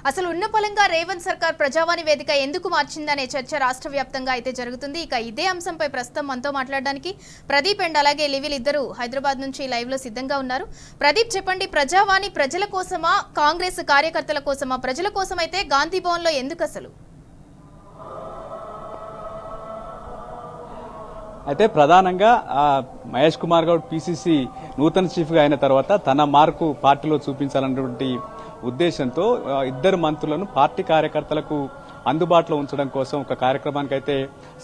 అసలు ఉన్నపలంగా రేవంత్ సర్కార్ ప్రజావాణి వేదిక ఎందుకు మార్చిందనే చర్చ రాష్ట్ర వ్యాప్తంగా అయితే జరుగుతుంది. ఇక ఇదే అంశంపై ప్రస్తుతం మనతో మాట్లాడడానికి ప్రదీప్ అండ్ అలాగే లివిల్ ఇద్దరు హైదరాబాద్ నుంచి లైవ్ లో సిద్ధంగా ఉన్నారు. ప్రదీప్, చెప్పండి, ప్రజావాణి ప్రజల కోసమా, కాంగ్రెస్ కార్యకర్తల కోసమా? ప్రజల కోసం అయితే గాంధీ భవన్ లో ఎందుకు అసలు? అయితే ప్రధానంగా మహేష్ కుమార్ గౌడ్ పిసిసి నూతన చీఫ్గా అయిన తర్వాత తన మార్కు పార్టీలో చూపించాలన్నటువంటి ఉద్దేశంతో ఇద్దరు మంత్రులను పార్టీ కార్యకర్తలకు అందుబాటులో ఉంచడం కోసం ఒక కార్యక్రమానికి అయితే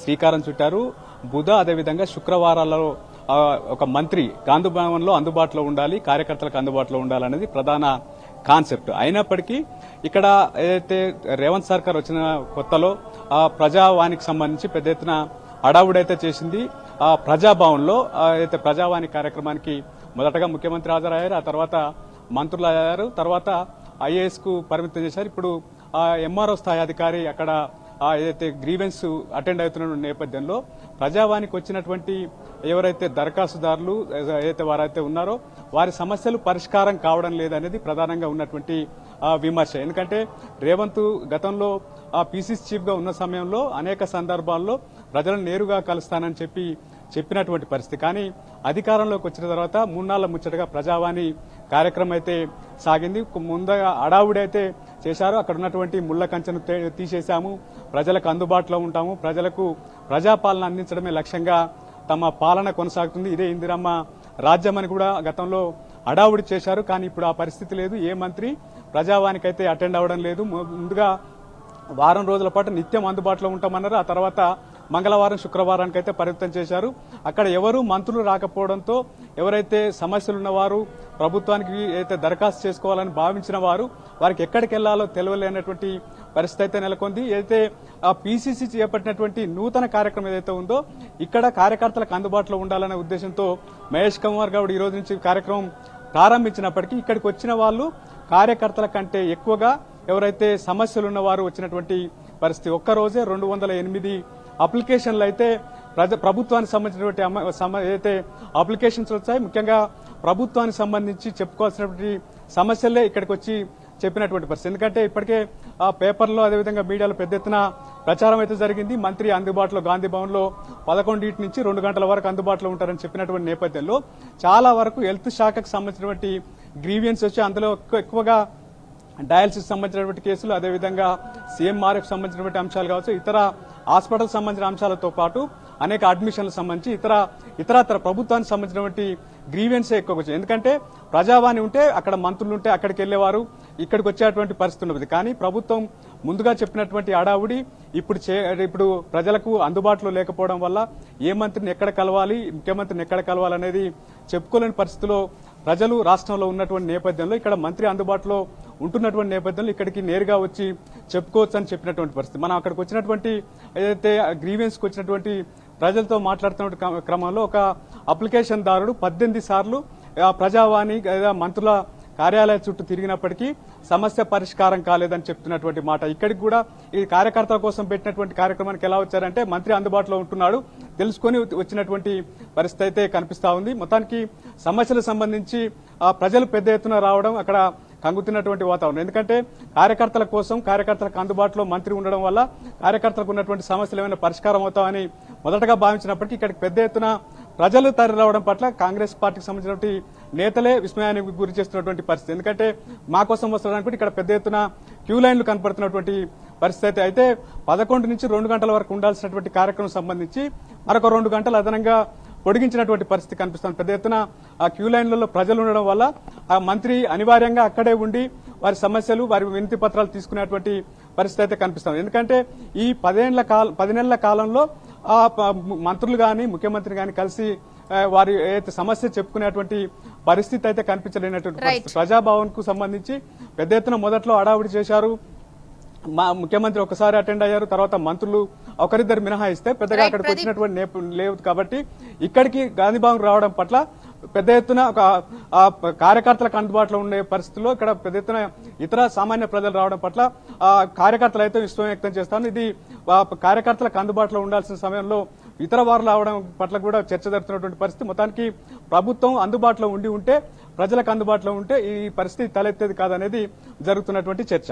శ్రీకారం చుట్టారు. బుధ అదేవిధంగా శుక్రవారాల్లో ఒక మంత్రి గాంధీ భవన్లో అందుబాటులో ఉండాలి, కార్యకర్తలకు అందుబాటులో ఉండాలనేది ప్రధాన కాన్సెప్ట్. అయినప్పటికీ ఇక్కడ ఏదైతే రేవంత్ సర్కార్ వచ్చిన కొత్తలో ప్రజావానికి సంబంధించి పెద్ద ఎత్తున హడావుడైతే చేసింది. ప్రజాభవన్లో అయితే ప్రజావాణి కార్యక్రమానికి మొదటగా ముఖ్యమంత్రి హాజరయ్యారు, ఆ తర్వాత మంత్రులు అయ్యారు, తర్వాత ఐఏఎస్ కు పరిమితం చేశారు. ఇప్పుడు ఎంఆర్ఓ స్థాయి అధికారి అక్కడ ఏదైతే గ్రీవెన్స్ అటెండ్ అవుతున్న నేపథ్యంలో ప్రజావానికి వచ్చినటువంటి ఎవరైతే దరఖాస్తుదారులు ఏదైతే వారైతే ఉన్నారో వారి సమస్యలు పరిష్కారం కావడం లేదనేది ప్రధానంగా ఉన్నటువంటి విమర్శ. ఎందుకంటే రేవంత్ గతంలో పిసిసి చీఫ్ గా ఉన్న సమయంలో అనేక సందర్భాల్లో ప్రజలను నేరుగా కలుస్తానని చెప్పినటువంటి పరిస్థితి. కానీ అధికారంలోకి వచ్చిన తర్వాత మూడు ముచ్చటగా ప్రజావాణి కార్యక్రమం అయితే సాగింది. ముందుగా అడావుడైతే చేశారు, అక్కడ ఉన్నటువంటి ముళ్ల కంచెను తీసేశాము, ప్రజలకు అందుబాటులో ఉంటాము, ప్రజలకు ప్రజాపాలన అందించడమే లక్ష్యంగా తమ పాలన కొనసాగుతుంది, ఇదే ఇందిరమ్మ రాజ్యం అని కూడా గతంలో అడావుడి చేశారు. కానీ ఇప్పుడు ఆ పరిస్థితి లేదు. ఏ మంత్రి ప్రజావానికైతే అటెండ్ అవ్వడం లేదు. ముందుగా వారం రోజుల పాటు నిత్యం అందుబాటులో ఉంటామన్నారు, ఆ తర్వాత మంగళవారం శుక్రవారానికైతే పరిమితం చేశారు. అక్కడ ఎవరు మంత్రులు రాకపోవడంతో ఎవరైతే సమస్యలున్నవారు, ప్రభుత్వానికి అయితే దరఖాస్తు చేసుకోవాలని భావించిన వారికి ఎక్కడికి వెళ్లాలో తెలియలేనటువంటి పరిస్థితి అయితే నెలకొంది. అయితే పిసిసి చేపట్టినటువంటి నూతన కార్యక్రమం ఏదైతే ఉందో ఇక్కడ కార్యకర్తలకు అందుబాటులో ఉండాలనే ఉద్దేశంతో మహేష్ కుమార్ గౌడ్ ఈ రోజు నుంచి కార్యక్రమం ప్రారంభించినప్పటికీ ఇక్కడికి వచ్చిన వాళ్ళు కార్యకర్తల కంటే ఎక్కువగా ఎవరైతే సమస్యలున్న వారు వచ్చినటువంటి పరిస్థితి. ఒక్కరోజే 208 అప్లికేషన్లు అయితే ప్రభుత్వానికి సంబంధించినటువంటి ఏదైతే అప్లికేషన్స్ వచ్చాయి, ముఖ్యంగా ప్రభుత్వానికి సంబంధించి చెప్పుకోవాల్సినటువంటి సమస్యలే ఇక్కడికి వచ్చి చెప్పినటువంటి పరిస్థితి. ఎందుకంటే ఇప్పటికే పేపర్లో అదేవిధంగా మీడియాలో పెద్ద ఎత్తున ప్రచారం అయితే జరిగింది. మంత్రి అందుబాటులో గాంధీ భవన్ లో 11 నుంచి 2 గంటల వరకు అందుబాటులో ఉంటారని చెప్పినటువంటి నేపథ్యంలో చాలా వరకు హెల్త్ శాఖకు సంబంధించినటువంటి గ్రీవియన్స్ వచ్చి అందులో ఎక్కువగా డయాలసిస్ సంబంధించినటువంటి కేసులు, అదేవిధంగా సీఎంఆర్ఎఫ్ సంబంధించినటువంటి అంశాలు కావచ్చు, ఇతర హాస్పిటల్ సంబంధించిన అంశాలతో పాటు అనేక అడ్మిషన్లకు సంబంధించి ఇతరత్ర ప్రభుత్వానికి సంబంధించినటువంటి గ్రీవెన్సే ఎక్కువ వచ్చాయి. ఎందుకంటే ప్రజావాణి ఉంటే అక్కడ మంత్రులు ఉంటే అక్కడికి వెళ్లేవారు, ఇక్కడికి వచ్చేటువంటి పరిస్థితి ఉండదు. కానీ ప్రభుత్వం ముందుగా చెప్పినటువంటి అడావుడి ఇప్పుడు ప్రజలకు అందుబాటులో లేకపోవడం వల్ల ఏ మంత్రిని ఎక్కడ కలవాలి, ముఖ్యమంత్రిని ఎక్కడ కలవాలనేది చెప్పుకోలేని పరిస్థితిలో ప్రజలు రాష్ట్రంలో ఉన్నటువంటి నేపథ్యంలో ఇక్కడ మంత్రి అందుబాటులో ఉంటున్నటువంటి నేపథ్యంలో ఇక్కడికి నేరుగా వచ్చి చెప్పుకోవచ్చు అని చెప్పినటువంటి పరిస్థితి. మనం అక్కడికి వచ్చినటువంటి ఏదైతే గ్రీవెన్స్కి వచ్చినటువంటి ప్రజలతో మాట్లాడుతున్న క్రమంలో ఒక అప్లికేషన్ దారుడు 18 సార్లు ప్రజావాణి మంత్రుల కార్యాలయ చుట్టూ తిరిగినప్పటికీ సమస్య పరిష్కారం కాలేదని చెప్తున్నటువంటి మాట. ఇక్కడికి కూడా ఈ కార్యకర్తల కోసం పెట్టినటువంటి కార్యక్రమానికి ఎలా వచ్చారంటే మంత్రి అందుబాటులో ఉంటున్నాడు తెలుసుకొని వచ్చినటువంటి పరిస్థితి అయితే కనిపిస్తా ఉంది. మొత్తానికి సమస్యలకు సంబంధించి ప్రజలు పెద్ద ఎత్తున రావడం అక్కడ కంగుతున్నటువంటి వాతావరణం. ఎందుకంటే కార్యకర్తల కోసం కార్యకర్తలకు అందుబాటులో మంత్రి ఉండడం వల్ల కార్యకర్తలకు ఉన్నటువంటి సమస్యలు ఏమైనా పరిష్కారం అవుతామని మొదటగా భావించినప్పటికీ ఇక్కడికి పెద్ద ఎత్తున ప్రజలు తరలిరావడం పట్ల కాంగ్రెస్ పార్టీకి సంబంధించినటువంటి నేతలే విస్మయానికి గురి చేస్తున్నటువంటి పరిస్థితి. ఎందుకంటే మా కోసం వస్తారనుకుంటే ఇక్కడ పెద్ద ఎత్తున క్యూ లైన్లు కనపడుతున్నటువంటి పరిస్థితి. అయితే 11 నుంచి 2 గంటల వరకు ఉండాల్సినటువంటి కార్యక్రమం సంబంధించి మరొక 2 గంటలు అదనంగా పొడిగించినటువంటి పరిస్థితి కనిపిస్తుంది. పెద్ద ఎత్తున ఆ క్యూ లైన్లలో ప్రజలు ఉండడం వల్ల ఆ మంత్రి అనివార్యంగా అక్కడే ఉండి వారి సమస్యలు, వారి వినతి పత్రాలు తీసుకునేటువంటి పరిస్థితి అయితే కనిపిస్తుంది. ఎందుకంటే ఈ 10 నెలల కాలంలో మంత్రులు గాని ముఖ్యమంత్రి గాని కలిసి వారి ఏదైతే సమస్య చెప్పుకునేటువంటి పరిస్థితి అయితే కనిపించలేనటువంటి పరిస్థితి. ప్రజాభవన్ కు సంబంధించి పెద్ద ఎత్తున మొదట్లో అడావుడి చేశారు, ముఖ్యమంత్రి ఒకసారి అటెండ్ అయ్యారు, తర్వాత మంత్రులు ఒకరిద్దరు మినహాయిస్తే పెద్దగా అక్కడికి వచ్చినటువంటి లేవు. కాబట్టి ఇక్కడికి గాంధీ భవన్ రావడం పట్ల పెద్ద ఎత్తున ఒక కార్యకర్తలకు అందుబాటులో ఉండే పరిస్థితుల్లో ఇక్కడ పెద్ద ఎత్తున ఇతర సామాన్య ప్రజలు రావడం పట్ల కార్యకర్తలు అయితే విశ్వాసం వ్యక్తం చేస్తాను. ఇది కార్యకర్తలకు అందుబాటులో ఉండాల్సిన సమయంలో ఇతర వారు రావడం పట్ల కూడా చర్చ జరుగుతున్నటువంటి పరిస్థితి. మొత్తానికి ప్రభుత్వం అందుబాటులో ఉంటే ప్రజలకు అందుబాటులో ఉంటే ఈ పరిస్థితి తలెత్తేది కాదనేది జరుగుతున్నటువంటి చర్చ.